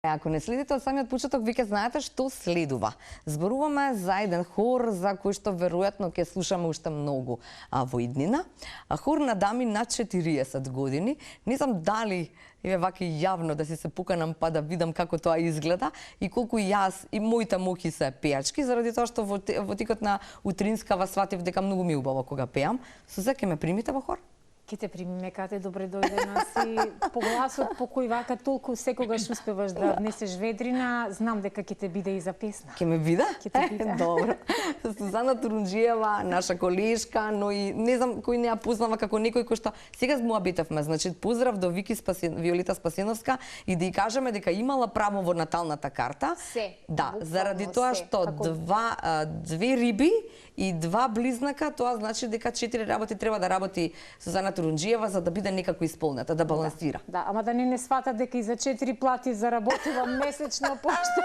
Ако не следите од самиот почеток, веќе знаете што следува. Зборуваме за еден хор за кој што веројатно ќе слушаме уште многу во иднина. Хор на дами над 40 години. Не знам дали вака јавно да се поканам па да видам како тоа изгледа и колку јас и моите моки се пеачки, заради тоа што во текот на утринскава сватив дека многу ми убаво кога пеам. Суза, ќе ме примите во хор? Ке те примиме, кате добре дојде нас и по гласот по кој вака толку секогаш успеваш да внесеш ведрина, знам дека ќе те биде и за песна. Ќе ме биде? Ќе те биде. Добро. Сузана Турунџиева, наша колешка, но и не знам кој не ја познава како некој кој што сега муабитевме. Значи поздрав до Виолета Спасеновска и да ја кажеме дека имала право во наталната карта. Се. Да, заради тоа што две риби и два близнака, тоа значи дека 4 работи треба да работи Сузана Турунџиева за да биде некако исполнета, да балансира. Да, ама да не сватат дека и за 4 плати заработува месечно пошто.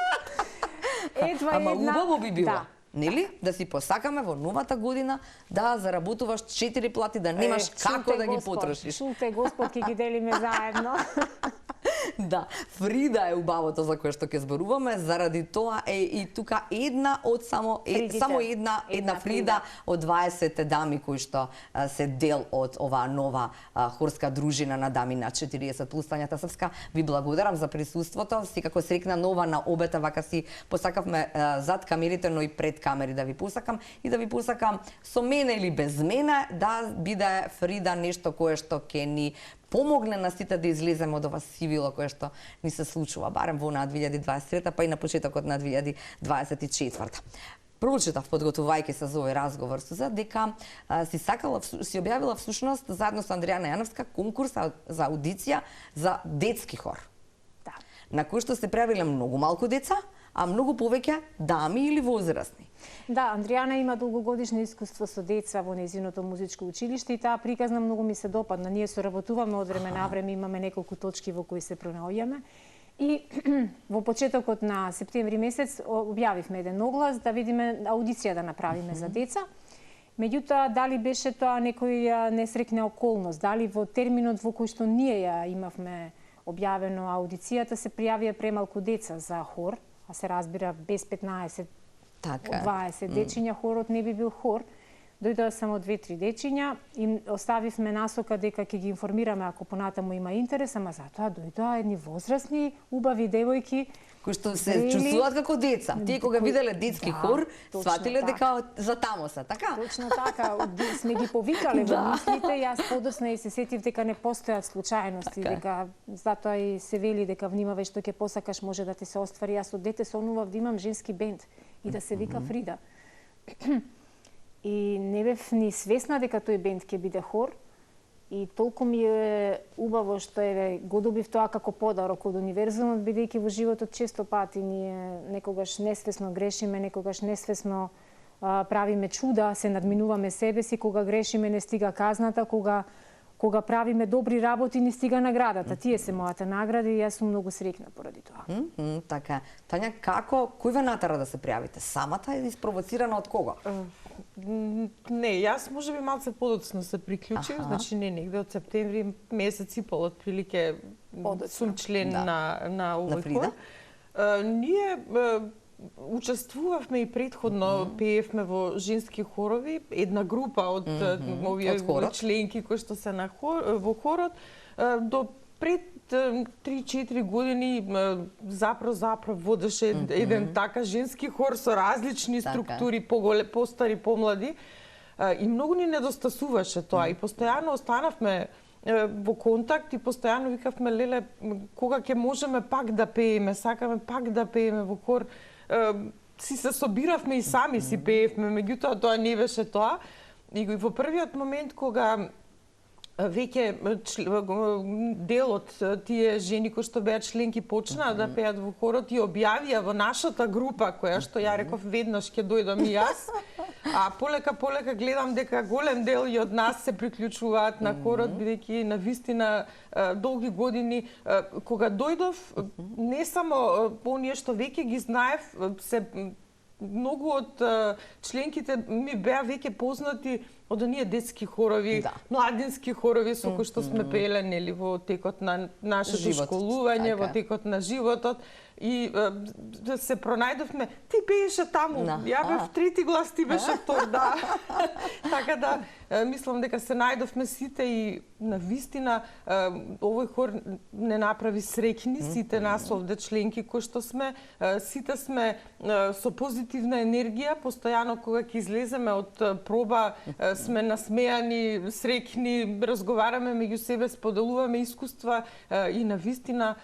Ама убаво би било. Да. Нели? Да си посакаме во новата година да заработуваш 4 плати, да немаш како да ги потрошиш. Чулте, Господ, ќе ги делиме заедно. Да, Фрида е убавото за кое што ќе зборуваме, заради тоа е и тука една од само една Фрида од 20 дами кои што се дел од оваа нова хорска дружина на дами на 40 плюс. Тањата Српска, ви благодарам за присуството. Секако срекна нова на обета, вака си посакавме зад камерите, но и пред камери да ви посакам и да ви посакам со мене или без мене да биде Фрида нешто кое што ќе ни помогне на сите да излеземе од ова сивило кое што ни се случува, барем во на 2023, па и на почетокот на 2024. Прочитав подготвувајќи се за овој разговор Суза дека си објавила всушност заедно со Андријана Јановска конкурс за аудиција за детски хор. Да. На кој што се пријавиле многу малку деца, а многу повеќе дами или возрастни. Да, Андријана има долгогодишно искуство со деца во нејзиното музичко училиште и таа приказна многу ми се допадна. Ние соработуваме од време на време, имаме неколку точки во кои се пронаоѓаме. И во почетокот на септември месец објавивме еден оглас да видиме аудиција да направиме за деца. Меѓутоа, дали беше тоа некоја несрекна околност, дали во терминот во кој што ние ја имавме објавено аудицијата се пријавија премалку деца за хор, а се разбира без 15 Така. 20 дечиња хорот не би бил хор. Дојдоа само 2-3 дечиња и оставивме насока дека ќе ги информираме ако понатаму има интерес, ама затоа дојдоа едни возрастни, убави девојки кои што се чувствуваат како деца. Тие кога виделе детски хор, сватиле дека за тамо се, така? Точно така, сме ги повикале во мислите, јас подоцна и се сетив дека не постојат случајности, дека затоа и се вели дека внимавај што ќе посакаш може да ти се оствари. Јас од дете сонував да имам женски бенд и да се вика Фрида. И не бев ни свесна дека тој бенд ќе биде хор. И толку ми е убаво што го добив тоа како подарок од универзумот, бидејќи во животот често пати ние некогаш несвесно грешиме, некогаш несвесно правиме чуда, се надминуваме себе си, кога грешиме не стига казната, кога правиме добри работи не стига наградата. Тие се мојата награда и јас сум многу срекна поради тоа. Така. Тања, кој ве натера да се пријавите? Самата е испровоцирана од кого? Не, јас можеби малце подоцна се приклучив, значи не негде од септември месец и пол отприлике сум член на овој хор. Ние учествувавме и претходно, пеевме во женски хорови, една група од овие членки кои што се во хорот, до пред 3-4 години запров водеше еден така женски хор со различни структури, постари, помлади, и многу ни недостасуваше тоа и постојано останавме во контакт и постојано викавме леле кога ќе можеме пак да пееме, сакаме пак да пееме во хор. Си се собиравме и сами си пеевме, меѓутоа тоа не беше тоа. И во првиот момент кога веќе дел од тие жени кои што беа членки почнаа да пеат во хорот и објавија во нашата група, која што ја реков веднаш ќе дојдам и јас, а полека гледам дека голем дел и од нас се приклучуваат на хорот, бидејќи на вистина долги години кога дојдов, не само оние што веќе ги знаев, се многу од членките ми беа веќе познати од оние детски хорови, младински хорови со кои што сме пееле нели во текот на нашето школување, во текот на животот. И се пронајдовме, ти пееше таму, ја бев трети глас, ти беше втор, да. Така да, мислам дека се најдовме сите и навистина овој хор не направи среќни сите нас овде членки кои што сме, сите сме со позитивна енергија, постојано кога ќе излеземе од проба сме насмеани, среќни, разговараме меѓу себе, споделуваме искуства и навистина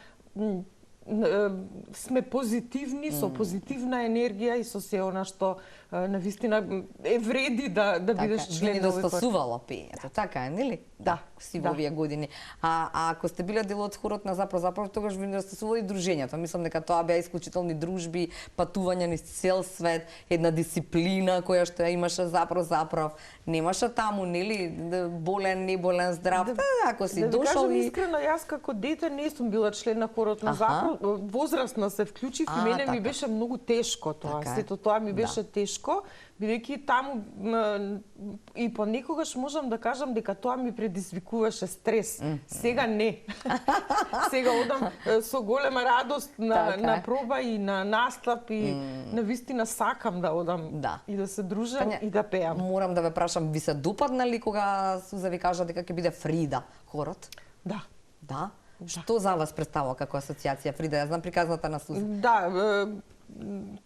сме позитивни, со позитивна енергија и со се она што навистина е вреди да бидеш член на овој хор. Недостасувало пеењето, така е, нели? Да. Си во овие години. А ако сте биле дел од хорот на Запров, тогаш ви недостасувало и дружењето. Мислам дека тоа беа исклучителни дружби, патувања низ цел свет, една дисциплина која што ја имаше Запров. Немаше таму, нели, болен, неболен, здрав. Ако си дошол и... Искрено, јас како дете не сум била член на хорот на Запров. Возрастна се вклучив и мене ми беше многу тешко тоа. Сето тоа ми беше тешко, бидејќи таму и понекогаш можам да кажам дека тоа ми предизвикуваше стрес. Сега не. Сега одам со голема радост на проба и на настап и навистина сакам да одам и да се дружам и да пеам. Морам да ве прашам, ви се допаднали кога Суза ви кажа дека ќе биде Фрида хорот? Да. Да? Што за вас представува како асоциација Фрида? Ја знам приказната на Суза. Да,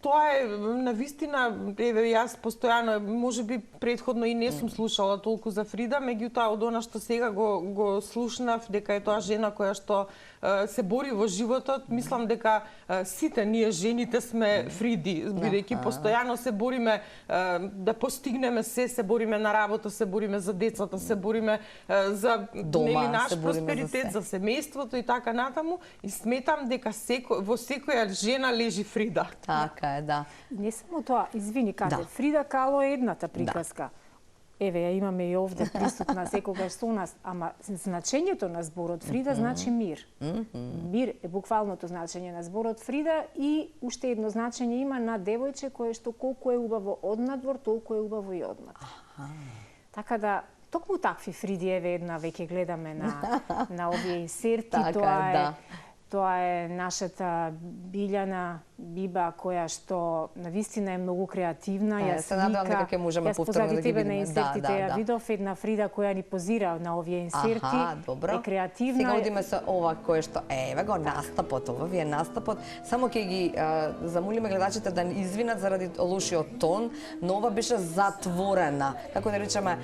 тоа е навистина, еве јас постојано, можеби претходно и не сум слушала толку за Фрида, меѓутоа од она што сега го слушнав дека е тоа жена која што се бори во животот, мислам дека сите ние жените сме Фриди, бидејќи постојано се бориме да постигнеме се бориме на работа, се бориме за децата, се бориме за нели наш просперитет, за семејството и така натаму, и сметам дека во секоја жена лежи Фрида. Така е, да. Не само тоа, извини, каде, Фрида Кало е едната приказка. Еве, ја имаме и овде присутна секогаш со нас, ама значењето на зборот Фрида значи мир. Мир е буквалното значење на зборот Фрида и уште едно значење има на девојче кое што колку е убаво однадвор, толку е убаво и однатре. Така да, токму такви Фриди, еве една веќе гледаме на овие инсерти, тоа е нашата Билјана Биба, која што навистина е многу креативна, ја се надевам дека ќе можеме повторно да ги видиме. На инсертите ја видов една Фрида која ни позира на овие инсерти, е креативна. Сега одиме со ова кое што еве го настапот, ова ви е настапот. Само ќе ги замолиме гледачите да извинат заради лошиот тон, но ова беше затворена, како да речеме,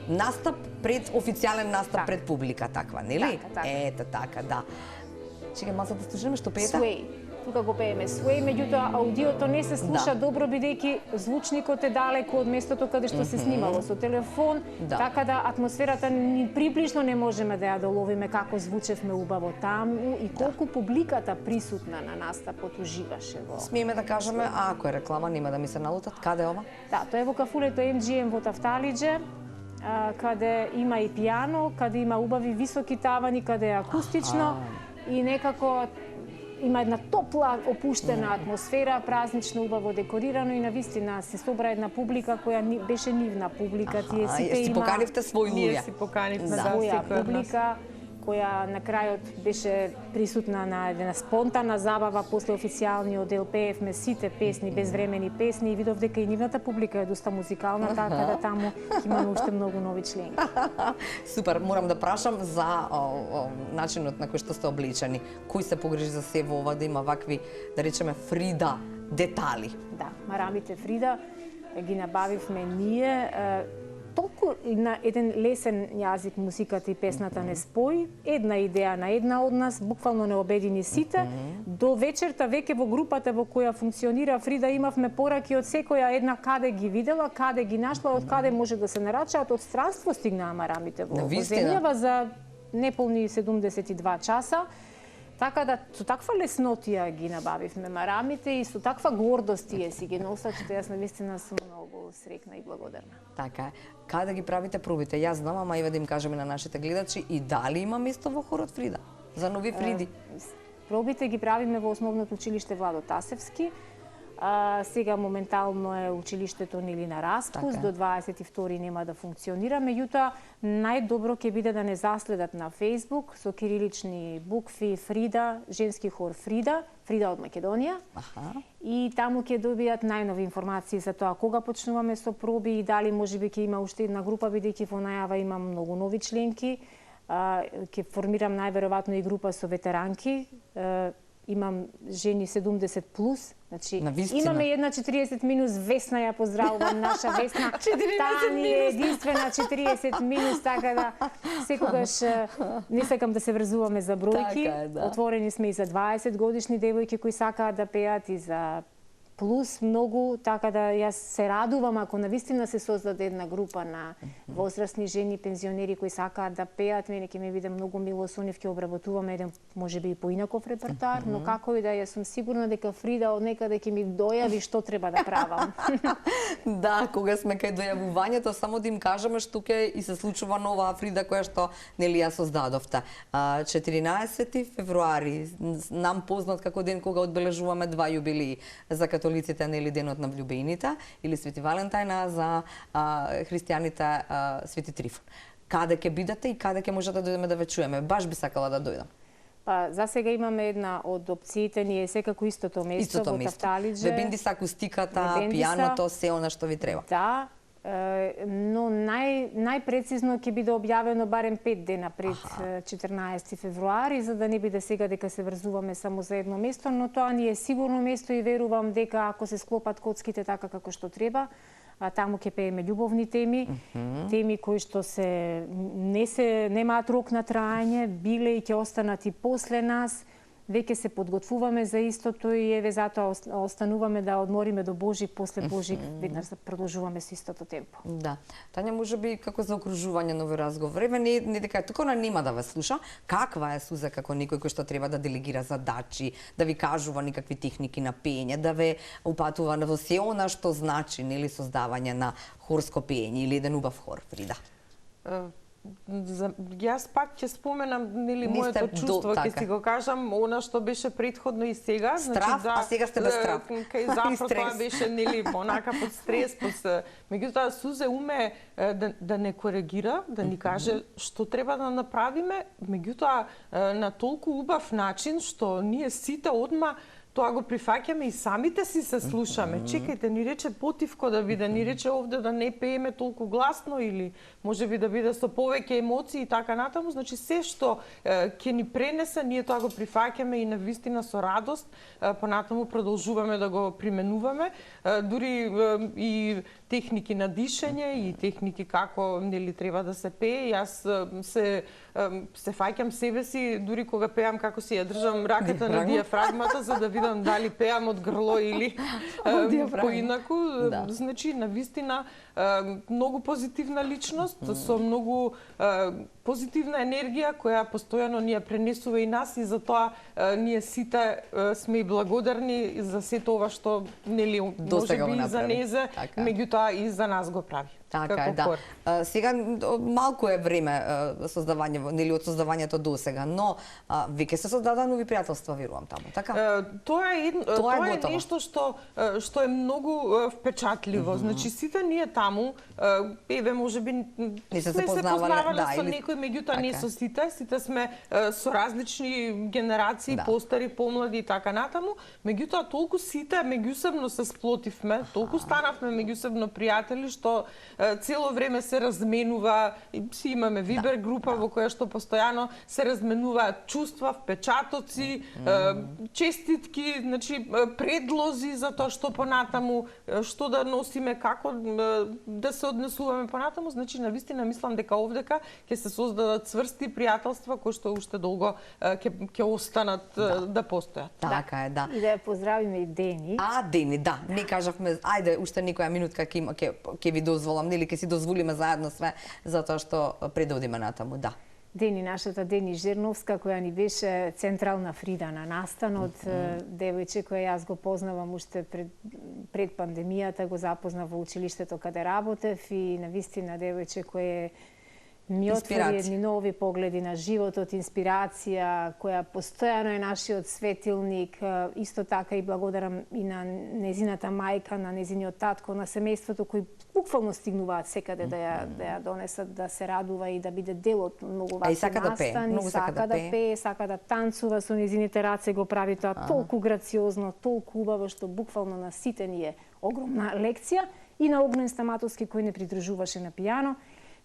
настап пред официјален настап пред публика, таква, нели? Ете така, да. Чекај малку да слушаме што пеете? Sway. Тука го пееме Sway, меѓутоа аудиото не се слуша добро бидејќи звучникот е далеку од местото каде што се снимало со телефон, така да атмосферата ни приближно не можеме да ја доловиме како звучевме убаво таму и колку публиката присутна на настапот уживаше во. Смееме да кажеме, ако е реклама, нема да ми се налутат, каде е ова? Да, тоа е во кафулето MGM во Тафталиџе, каде има и пијано, каде има убави високи тавани, каде е акустично и некако има една топла, опуштена атмосфера, празнично, убаво декорирано и навистина се собра една публика која беше нивна публика. Тие сите си поканивте свој луѓе. Ние си поканивме своја публика која на крајот беше присутна на една спонтанна забава после официјалниот дел, пеевме сите песни, безвремени песни и видов дека и нивната публика е доста музикална, така да таму имаме уште многу нови членки. Супер, морам да прашам за начинот на кој што сте облечени. Кој се погрижи за се во ова да има вакви, да речеме, Фрида детали? Да, марамите Фрида ги набавивме ние, толку на еден лесен јазик музиката и песната не спои, една идеја на една од нас, буквално не обедини сите. До вечерта веќе во групата во која функционира Фрида имавме пораки од секоја една каде ги видела, каде ги нашла, од каде може да се нарачаат, од странство стигнаа марамите во земјава за неполни 72 часа. Така да, со таква леснотија ги набавивме марамите и со таква гордост тие си ги носат, што јас навистина сум многу среќна и благодарна. Така е. Каде ги правите пробите? Јас знам, ама и да им кажеме на нашите гледачи и дали има место во хорот Фрида? За нови Фриди? Пробите ги правиме во Основното училиште Владо Тасевски. Сега моментално е училиштето нели на распуст, до 22 нема да функционира, меѓутоа најдобро ќе биде да не заследат на Facebook со кирилични букви Фрида, женски хор Фрида од Македонија. И таму ќе добијат најнови информации за тоа кога почнуваме со проби и дали можеби ќе има уште една група, бидејќи во најава има многу нови членки. Ќе формирам најверојатно и група со ветеранки. Имам жени 70 плюс, значи имаме една 40 минус. Весна ја поздравувам, наша Весна. Таа ни е единствена 40 минус, така да секогаш не сакам да се врзуваме за бројки. Отворени сме и за 20 годишни девојки кои сакаат да пеат и за плюс многу, така да јас се радувам ако навистина се создаде една група на возрастни жени, пензионери кои сакаат да пеат. Мене ќе ми биде многу мило со нив, ќе обработуваме еден можеби и поинаков репертоар, но како и да јас сум сигурна дека Фрида од некаде ќе ми дојави што треба да правам. Да, кога сме кај дојавувањето, само да им кажеме што ќе и се случува нова Фрида која што нели ја создадовте. 14 февруари, нам познат како ден кога одбележуваме 2 јубилеи за католиците, нели денот на влюбените, или Свети Валентајн, за христијаните Свети Трифон. Каде ќе бидете и каде ќе можете да дојдеме да ве чуеме? Баш би сакала да дојдам. Па, за сега имаме една од опциите, ни е секако истото место во Тафталиџе. Вебенди са акустиката, пијаното, се она што ви треба. Да, но најпрецизно ќе биде објавено барем 5 дена пред 14 февруари, за да не биде сега дека се врзуваме само за едно место, но тоа ни е сигурно место и верувам дека ако се склопат коцките така како што треба, таму ќе пееме љубовни теми, теми кои што немаат рок на траење, биле и ќе останат и после нас. Веќе се подготвуваме за истото и еве затоа остануваме да одмориме до Божик, после Божик веднаш да продолжуваме со истото темпо. Да. Тања, можеби како за окружување на овој разговор, еве не дека тука она нема да ве слуша, каква е Суза како некој кој што треба да делегира задачи, да ви кажува некакви техники на пеење, да ве упатува во се она што значи нели создавање на хорско пеење или еден убав хор, Фрида? Јас пак ќе споменам нели моето чувство, ќе си го кажам, она што беше претходно и сега, страв, значи а сега сте без страв. Кај Зафро тоа беше нели онака под стрес, меѓутоа Сузе уме да не коригира, да ни каже што треба да направиме, меѓутоа на толку убав начин што ние сите одма тоа го прифаќаме и самите си се слушаме. Чекајте, ни рече потивко да биде, ни рече овде да не пееме толку гласно или можеби да биде со повеќе емоции и така натаму. Значи се што ќе ни пренесе, ние тоа го прифаќаме и навистина со радост, понатаму продолжуваме да го применуваме, дури и техники на дишење и техники како нели треба да се пее. Јас се фаќам себе си дури кога пеам како си ја држам раката на диафрагмата за да видам дали пеам од грло или поинаку. Да. Значи навистина многу позитивна личност со многу позитивна енергија која постојано ни ја пренесува и нас и затоа ние сите сме и благодарни за сето ова што нели можеби и за незе, меѓутоа и за нас го прави. Така е, да. Сега малку е време создавање, нели од создавањето до сега, но веќе се создадаа нови пријателства, верувам таму, така? Тоа е нешто што е многу впечатливо. Значи сите ние таму, еве можеби не се познавале со некој, меѓутоа не со сите. Сите сме со различни генерации, постари, помлади и така натаму. Меѓутоа толку сите меѓусебно се сплотивме, толку станавме меѓусебно пријатели што цело време се разменува, си имаме Вибер група во која што постојано се разменуваат чувства, впечатоци, честитки, значи предлози за тоа што понатаму, што да носиме, како да се однесуваме понатаму. Значи навистина мислам дека овдека ќе се создадат цврсти пријателства кои што уште долго ќе останат да постојат. Така е, да. И да ја поздравиме и Дени. Дени, да. Не кажавме, ајде уште некоја минутка ќе ви дозволам, нели ќе си дозволиме заедно све затоа што предодиме натаму, да. Дени, нашата Дени Жерновска, која ни беше централна Фрида на настанот, девојче која јас го познавам уште пред пандемијата, го запознав во училиштето каде работев и навистина девојче кој ми отвори едни нови погледи на животот, инспирација, која постојано е нашиот светилник. Исто така и благодарам и на незината мајка, на незиниот татко, на семејството кои буквално стигнуваат секаде да ја донесат, да се радува и да биде дел од многу вакви настани. Сака да пее, сака да танцува со незините раце, го прави тоа толку грациозно, толку убаво, што буквално на сите ни е огромна лекција. И на Огнен Стаматовски кој не придружуваше на пијано.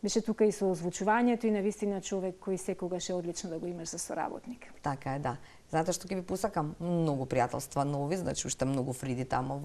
Беше тука и со озвучувањето и навистина човек кој секогаш е одлично да го имаш за соработник. Така е, да. Затоа што ќе ви посакам многу пријателства нови, значи уште многу фриди тамо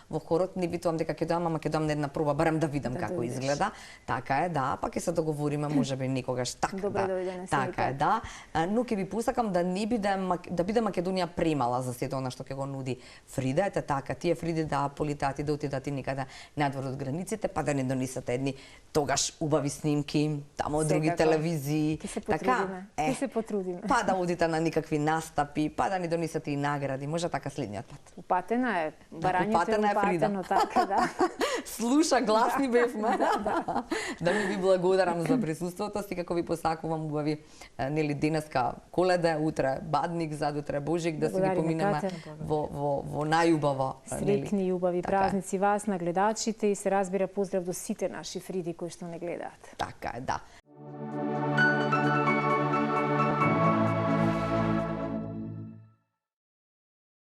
во хорот. Не битувам дека ќе доам, ама ќе доам на една проба, барем да видам како изгледа. Така е, да, па ќе се договориме, можеби некогаш така. Добре дојде на Така е, да. Но ќе ви посакам да не биде Македонија премала за сето она што ќе го нуди Фрида. Ете така, тие Фриди да полетат и да отидат и никаде надвор од границите, па да не донесете едни тогаш убави снимки тамо од други телевизии. Ќе се потрудиме. Па да одите на никакви настапи, па да ни донесете и награди. Може така следниот пат. Упатена е. Барањето е упатено, така, да. Слуша, гласни бевме. Да ми ви благодарам за присуството си, како ви посакувам убави, нели, денеска Коледа, утре Бадник, задутре Божик, да се ги поминеме во најубаво. Среќни и убави празници вас, на гледачите, и се разбира поздрав до сите наши Фриди кои што не гледаат. Така е, да.